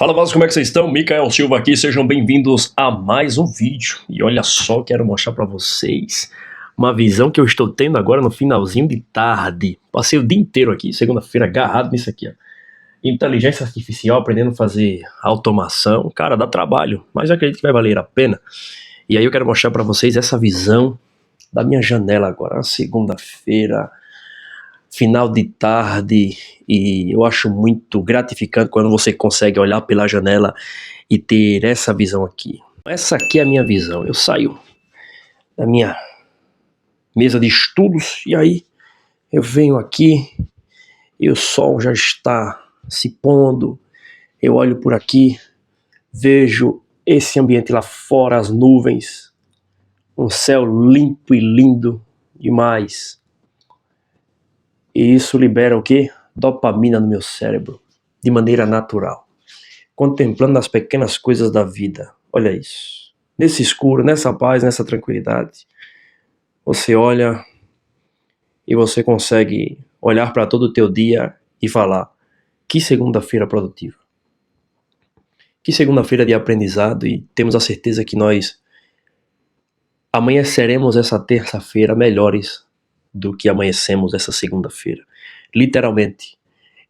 Fala, Vaz, como é que vocês estão? Micael Silva aqui, sejam bem-vindos a mais um vídeo. E olha só, quero mostrar para vocês uma visão que eu estou tendo agora no finalzinho de tarde. Passei o dia inteiro aqui, segunda-feira, agarrado nisso aqui, ó. Inteligência artificial, aprendendo a fazer automação. Cara, dá trabalho, mas eu acredito que vai valer a pena. E aí eu quero mostrar para vocês essa visão da minha janela agora, na segunda-feira, final de tarde, e eu acho muito gratificante quando você consegue olhar pela janela e ter essa visão aqui. Essa aqui é a minha visão. Eu saio da minha mesa de estudos e aí eu venho aqui e o sol já está se pondo. Eu olho por aqui, vejo esse ambiente lá fora, as nuvens, um céu limpo e lindo demais. E isso libera o quê? Dopamina no meu cérebro, de maneira natural. Contemplando as pequenas coisas da vida. Olha isso. Nesse escuro, nessa paz, nessa tranquilidade, você olha e você consegue olhar para todo o teu dia e falar: que segunda-feira produtiva. Que segunda-feira de aprendizado, e temos a certeza que nós amanheceremos essa terça-feira melhores do que amanhecemos essa segunda-feira. Literalmente.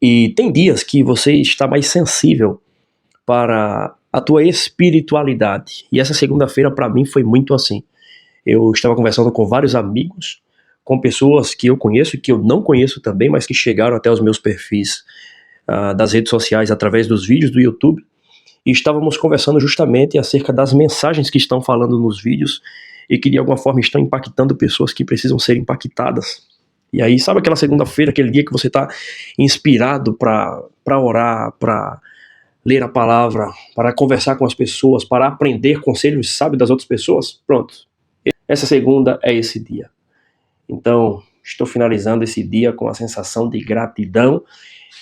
E tem dias que você está mais sensível para a tua espiritualidade. E essa segunda-feira para mim foi muito assim. Eu estava conversando com vários amigos, com pessoas que eu conheço e que eu não conheço também, mas que chegaram até os meus perfis das redes sociais através dos vídeos do YouTube. E estávamos conversando justamente acerca das mensagens que estão falando nos vídeos e que de alguma forma estão impactando pessoas que precisam ser impactadas. E aí, sabe aquela segunda-feira, aquele dia que você está inspirado para orar, para ler a palavra, para conversar com as pessoas, para aprender conselhos, sabe, das outras pessoas? Pronto. Essa segunda é esse dia. Então, estou finalizando esse dia com a sensação de gratidão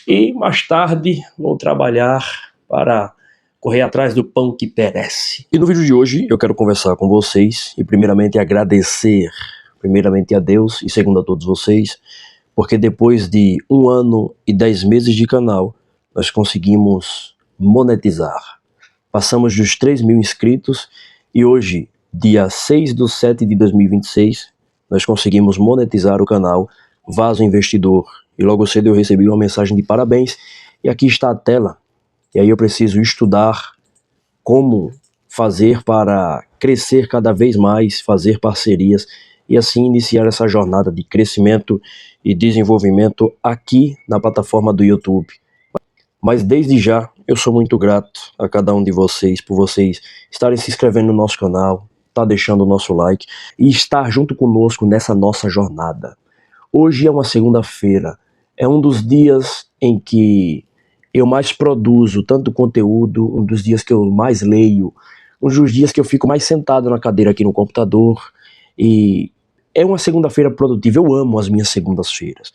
e mais tarde vou trabalhar para correr atrás do pão que perece. E no vídeo de hoje eu quero conversar com vocês e primeiramente agradecer, primeiramente a Deus e segundo a todos vocês, porque depois de 1 ano e 10 meses de canal, nós conseguimos monetizar. Passamos dos 3.000 inscritos e hoje, dia 6/7/2026, nós conseguimos monetizar o canal Vaso Investidor. E logo cedo eu recebi uma mensagem de parabéns e aqui está a tela. E aí eu preciso estudar como fazer para crescer cada vez mais, fazer parcerias e assim iniciar essa jornada de crescimento e desenvolvimento aqui na plataforma do YouTube. Mas desde já eu sou muito grato a cada um de vocês por vocês estarem se inscrevendo no nosso canal, tá deixando o nosso like e estar junto conosco nessa nossa jornada. Hoje é uma segunda-feira, é um dos dias em que eu mais produzo tanto conteúdo, um dos dias que eu mais leio, um dos dias que eu fico mais sentado na cadeira aqui no computador, e é uma segunda-feira produtiva. Eu amo as minhas segundas-feiras.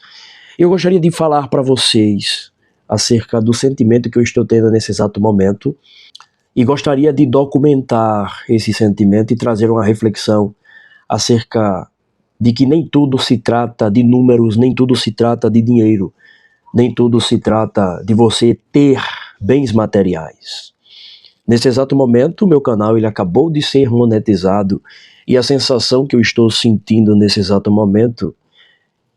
Eu gostaria de falar para vocês acerca do sentimento que eu estou tendo nesse exato momento, e gostaria de documentar esse sentimento e trazer uma reflexão acerca de que nem tudo se trata de números, nem tudo se trata de dinheiro, nem tudo se trata de você ter bens materiais. Nesse exato momento, meu canal ele acabou de ser monetizado e a sensação que eu estou sentindo nesse exato momento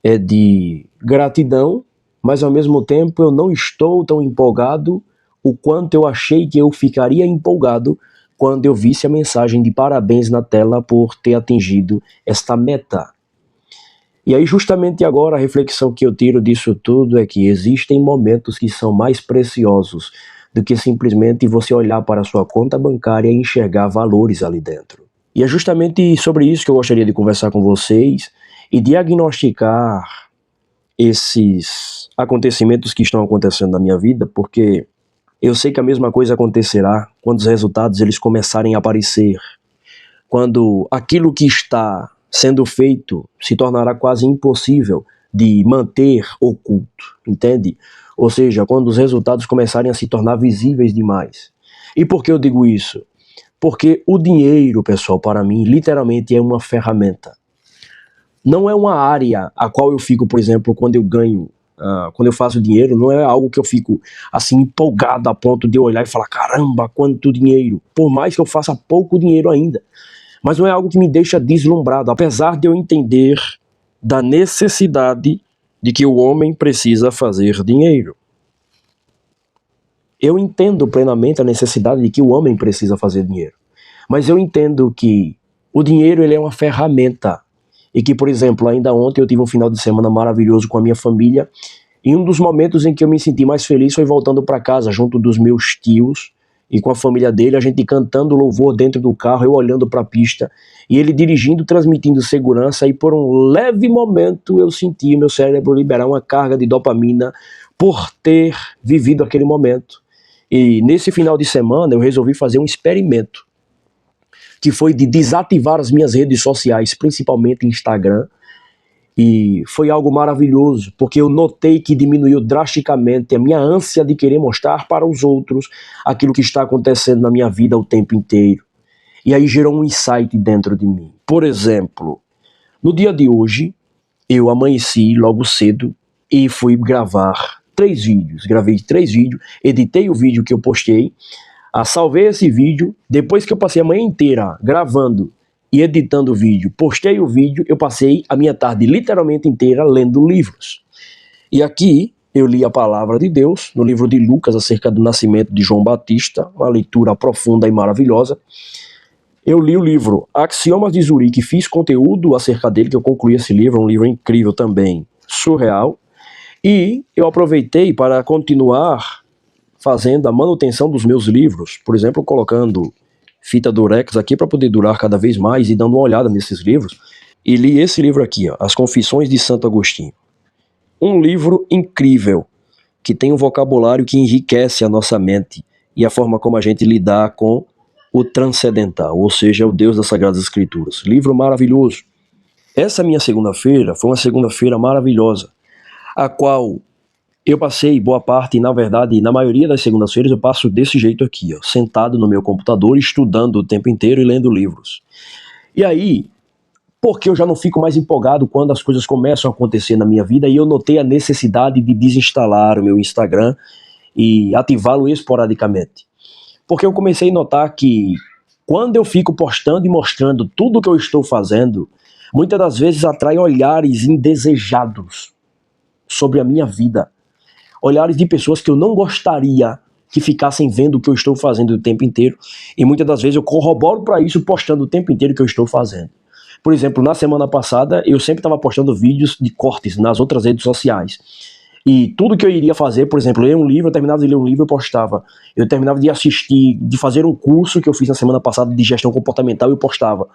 é de gratidão, mas ao mesmo tempo eu não estou tão empolgado o quanto eu achei que eu ficaria empolgado quando eu visse a mensagem de parabéns na tela por ter atingido esta meta. E aí justamente agora a reflexão que eu tiro disso tudo é que existem momentos que são mais preciosos do que simplesmente você olhar para a sua conta bancária e enxergar valores ali dentro. E é justamente sobre isso que eu gostaria de conversar com vocês e diagnosticar esses acontecimentos que estão acontecendo na minha vida, porque eu sei que a mesma coisa acontecerá quando os resultados eles começarem a aparecer, quando aquilo que está sendo feito se tornará quase impossível de manter oculto, entende? Ou seja, quando os resultados começarem a se tornar visíveis demais. E por que eu digo isso? Porque o dinheiro, pessoal, para mim, literalmente é uma ferramenta. Não é uma área a qual eu fico, por exemplo, quando eu ganho quando eu faço dinheiro, não é algo que eu fico assim empolgado a ponto de eu olhar e falar, caramba, quanto dinheiro, por mais que eu faça pouco dinheiro ainda. Mas não é algo que me deixa deslumbrado, apesar de eu entender da necessidade de que o homem precisa fazer dinheiro. Eu entendo plenamente a necessidade de que o homem precisa fazer dinheiro. Mas eu entendo que o dinheiro ele é uma ferramenta. E que, por exemplo, ainda ontem eu tive um final de semana maravilhoso com a minha família. E um dos momentos em que eu me senti mais feliz foi voltando para casa, junto dos meus tios e com a família dele, a gente cantando louvor dentro do carro, eu olhando para a pista, e ele dirigindo, transmitindo segurança, e por um leve momento eu senti meu cérebro liberar uma carga de dopamina por ter vivido aquele momento. E nesse final de semana eu resolvi fazer um experimento, que foi de desativar as minhas redes sociais, principalmente Instagram, e foi algo maravilhoso, porque eu notei que diminuiu drasticamente a minha ânsia de querer mostrar para os outros aquilo que está acontecendo na minha vida o tempo inteiro. E aí gerou um insight dentro de mim. Por exemplo, no dia de hoje, eu amanheci logo cedo e fui gravar 3 vídeos. Gravei 3 vídeos, editei o vídeo que eu postei, salvei esse vídeo. Depois que eu passei a manhã inteira gravando e editando o vídeo, postei o vídeo, eu passei a minha tarde literalmente inteira lendo livros. E aqui eu li a palavra de Deus no livro de Lucas acerca do nascimento de João Batista, uma leitura profunda e maravilhosa. Eu li o livro Axiomas de Zurique, fiz conteúdo acerca dele, que eu concluí esse livro, um livro incrível também, surreal. E eu aproveitei para continuar fazendo a manutenção dos meus livros, por exemplo, colocando fita durex aqui para poder durar cada vez mais e dando uma olhada nesses livros. E li esse livro aqui, ó, As Confissões de Santo Agostinho. Um livro incrível, que tem um vocabulário que enriquece a nossa mente e a forma como a gente lidar com o transcendental, ou seja, o Deus das Sagradas Escrituras. Livro maravilhoso. Essa minha segunda-feira foi uma segunda-feira maravilhosa, a qual eu passei boa parte, na verdade, na maioria das segundas-feiras eu passo desse jeito aqui, ó, sentado no meu computador, estudando o tempo inteiro e lendo livros. E aí, porque eu já não fico mais empolgado quando as coisas começam a acontecer na minha vida, e eu notei a necessidade de desinstalar o meu Instagram e ativá-lo esporadicamente. Porque eu comecei a notar que quando eu fico postando e mostrando tudo o que eu estou fazendo, muitas das vezes atrai olhares indesejados sobre a minha vida. Olhares de pessoas que eu não gostaria que ficassem vendo o que eu estou fazendo o tempo inteiro. E muitas das vezes eu corroboro para isso postando o tempo inteiro o que eu estou fazendo. Por exemplo, na semana passada eu sempre estava postando vídeos de cortes nas outras redes sociais. E tudo que eu iria fazer, por exemplo, ler um livro, eu terminava de ler um livro, eu postava. Eu terminava de assistir, de fazer um curso que eu fiz na semana passada de gestão comportamental, eu postava.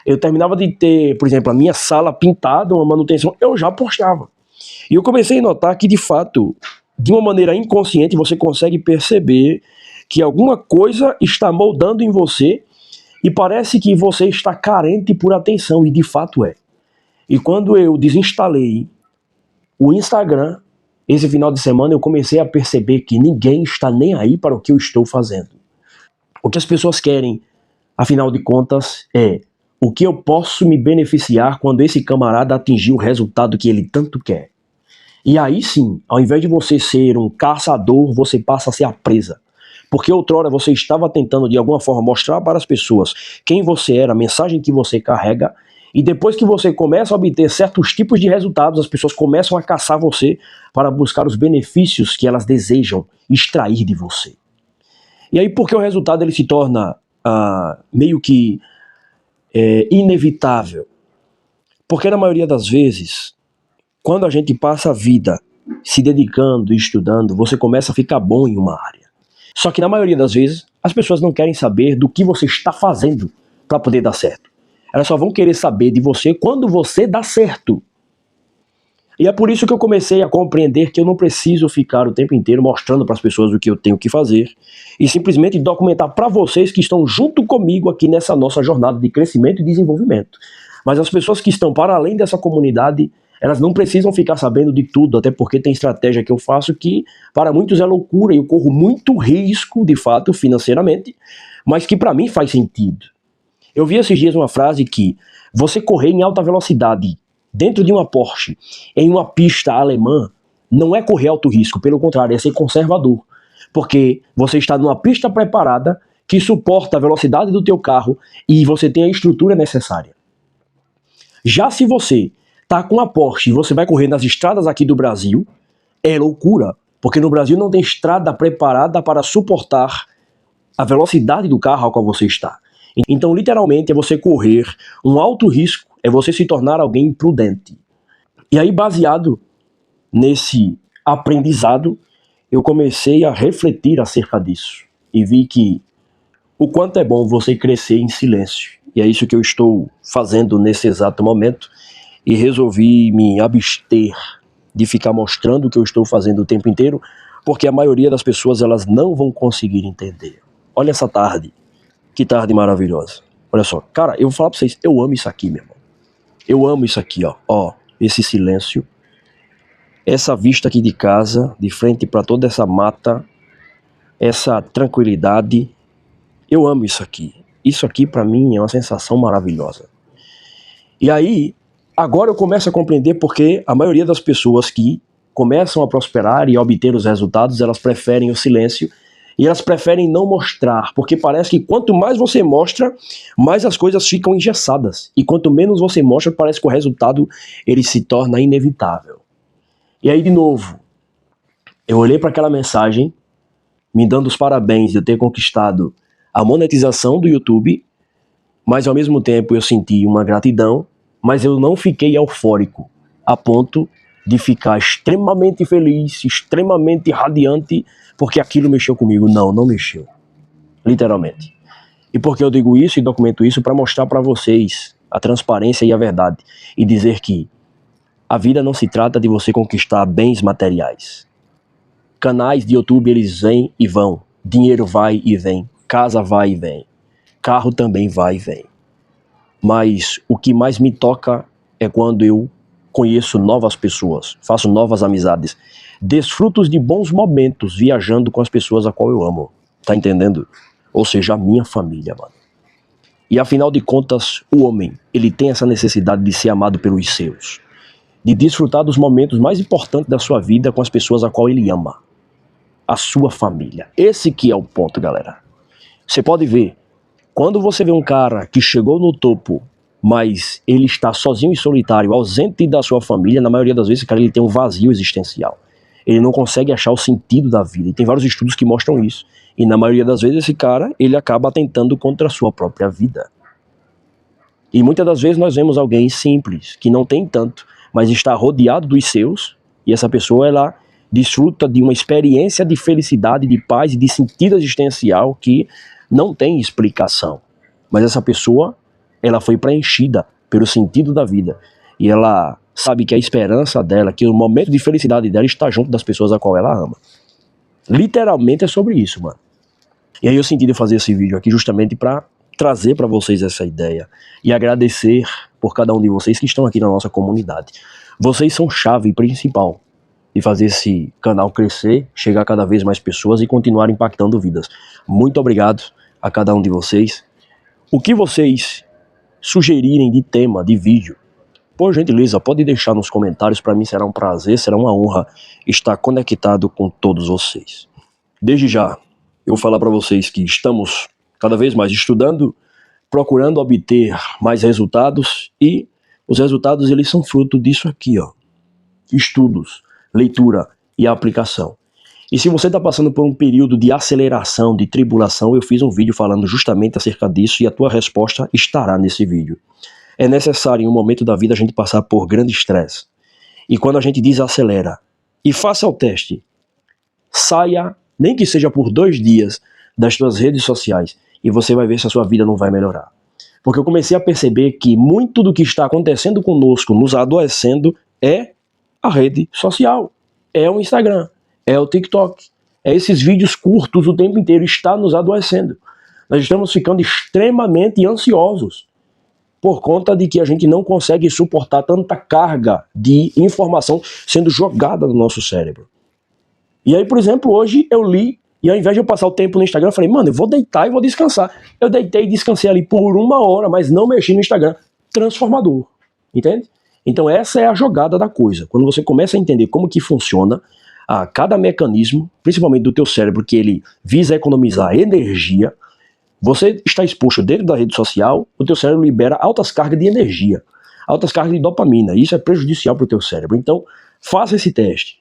Eu terminava de ter, por exemplo, a minha sala pintada, uma manutenção, eu já postava. E eu comecei a notar que, de fato, de uma maneira inconsciente, você consegue perceber que alguma coisa está moldando em você e parece que você está carente por atenção, e de fato é. E quando eu desinstalei o Instagram, esse final de semana eu comecei a perceber que ninguém está nem aí para o que eu estou fazendo. O que as pessoas querem, afinal de contas, é o que eu posso me beneficiar quando esse camarada atingir o resultado que ele tanto quer. E aí sim, ao invés de você ser um caçador, você passa a ser a presa. Porque outrora você estava tentando de alguma forma mostrar para as pessoas quem você era, a mensagem que você carrega, e depois que você começa a obter certos tipos de resultados, as pessoas começam a caçar você para buscar os benefícios que elas desejam extrair de você. E aí porque o resultado ele se torna meio que inevitável? Porque na maioria das vezes, quando a gente passa a vida se dedicando e estudando, você começa a ficar bom em uma área. Só que na maioria das vezes, as pessoas não querem saber do que você está fazendo para poder dar certo. Elas só vão querer saber de você quando você dá certo. E é por isso que eu comecei a compreender que eu não preciso ficar o tempo inteiro mostrando para as pessoas o que eu tenho que fazer e simplesmente documentar para vocês que estão junto comigo aqui nessa nossa jornada de crescimento e desenvolvimento. Mas as pessoas que estão para além dessa comunidade, elas não precisam ficar sabendo de tudo, até porque tem estratégia que eu faço que para muitos é loucura e eu corro muito risco, de fato, financeiramente, mas que para mim faz sentido. Eu vi esses dias uma frase que você correr em alta velocidade dentro de uma Porsche, em uma pista alemã, não é correr alto risco, pelo contrário, é ser conservador. Porque você está numa pista preparada que suporta a velocidade do teu carro e você tem a estrutura necessária. Já se você tá com a Porsche e você vai correr nas estradas aqui do Brasil, é loucura, porque no Brasil não tem estrada preparada para suportar a velocidade do carro ao qual você está. Então, literalmente, é você correr um alto risco, é você se tornar alguém imprudente. E aí, baseado nesse aprendizado, eu comecei a refletir acerca disso e vi que o quanto é bom você crescer em silêncio. E é isso que eu estou fazendo nesse exato momento e resolvi me abster de ficar mostrando o que eu estou fazendo o tempo inteiro, porque a maioria das pessoas elas não vão conseguir entender. Olha essa tarde, que tarde maravilhosa. Olha só, cara, eu vou falar pra vocês, eu amo isso aqui, meu irmão. Eu amo isso aqui, ó, esse silêncio, essa vista aqui de casa, de frente para toda essa mata, essa tranquilidade. Eu amo isso aqui. Isso aqui para mim é uma sensação maravilhosa. E aí, agora eu começo a compreender porque a maioria das pessoas que começam a prosperar e a obter os resultados, elas preferem o silêncio e elas preferem não mostrar, porque parece que quanto mais você mostra, mais as coisas ficam engessadas. E quanto menos você mostra, parece que o resultado ele se torna inevitável. E aí, de novo, eu olhei para aquela mensagem, me dando os parabéns de eu ter conquistado a monetização do YouTube, mas ao mesmo tempo eu senti uma gratidão, mas eu não fiquei eufórico, a ponto de ficar extremamente feliz, extremamente radiante, porque aquilo mexeu comigo. Não, não mexeu. Literalmente. E por que eu digo isso e documento isso? Para mostrar para vocês a transparência e a verdade. E dizer que a vida não se trata de você conquistar bens materiais. Canais de YouTube, eles vêm e vão. Dinheiro vai e vem. Casa vai e vem. Carro também vai e vem. Mas o que mais me toca é quando eu conheço novas pessoas, faço novas amizades, desfruto de bons momentos viajando com as pessoas a qual eu amo. Tá entendendo? Ou seja, a minha família, mano. E afinal de contas, o homem, ele tem essa necessidade de ser amado pelos seus. De desfrutar dos momentos mais importantes da sua vida com as pessoas a qual ele ama. A sua família. Esse que é o ponto, galera. Você pode ver, quando você vê um cara que chegou no topo, mas ele está sozinho e solitário, ausente da sua família, na maioria das vezes, cara, ele tem um vazio existencial. Ele não consegue achar o sentido da vida. E tem vários estudos que mostram isso. E na maioria das vezes, esse cara, ele acaba atentando contra a sua própria vida. E muitas das vezes nós vemos alguém simples, que não tem tanto, mas está rodeado dos seus, e essa pessoa, ela desfruta de uma experiência de felicidade, de paz e de sentido existencial que não tem explicação. Mas essa pessoa, ela foi preenchida pelo sentido da vida. E ela sabe que a esperança dela, que o momento de felicidade dela está junto das pessoas a qual ela ama. Literalmente é sobre isso, mano. E aí eu senti de fazer esse vídeo aqui justamente para trazer para vocês essa ideia. E agradecer por cada um de vocês que estão aqui na nossa comunidade. Vocês são chave principal de fazer esse canal crescer, chegar a cada vez mais pessoas e continuar impactando vidas. Muito obrigado a cada um de vocês. O que vocês sugerirem de tema, de vídeo, por gentileza, pode deixar nos comentários. Para mim será um prazer, será uma honra estar conectado com todos vocês. Desde já, eu vou falar para vocês que estamos cada vez mais estudando, procurando obter mais resultados, e os resultados eles são fruto disso aqui, ó. Estudos, leitura e aplicação. E se você está passando por um período de aceleração, de tribulação, eu fiz um vídeo falando justamente acerca disso e a tua resposta estará nesse vídeo. É necessário em um momento da vida a gente passar por grande estresse. E quando a gente desacelera, e faça o teste, saia, nem que seja por 2 dias, das suas redes sociais, e você vai ver se a sua vida não vai melhorar. Porque eu comecei a perceber que muito do que está acontecendo conosco, nos adoecendo, é a rede social, é o Instagram, é o TikTok, é esses vídeos curtos o tempo inteiro, está nos adoecendo. Nós estamos ficando extremamente ansiosos por conta de que a gente não consegue suportar tanta carga de informação sendo jogada no nosso cérebro. E aí, por exemplo, hoje eu li, e ao invés de eu passar o tempo no Instagram, eu falei, mano, eu vou deitar e vou descansar. Eu deitei e descansei ali por 1 hora, mas não mexi no Instagram. Transformador, entende? Então essa é a jogada da coisa. Quando você começa a entender como que funciona cada mecanismo, principalmente do teu cérebro, que ele visa economizar energia, você está exposto dentro da rede social, o teu cérebro libera altas cargas de energia, altas cargas de dopamina. Isso é prejudicial para o teu cérebro. Então, faça esse teste.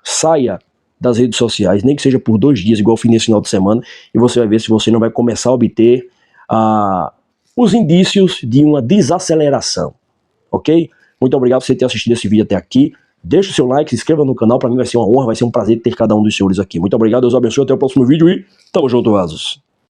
Saia das redes sociais, nem que seja por 2 dias, igual eu fiz nesse final de semana, e você vai ver se você não vai começar a obter os indícios de uma desaceleração. Ok? Muito obrigado por você ter assistido esse vídeo até aqui. Deixe o seu like, se inscreva no canal, para mim vai ser uma honra, vai ser um prazer ter cada um dos senhores aqui. Muito obrigado, Deus abençoe, até o próximo vídeo e tamo junto, Asos.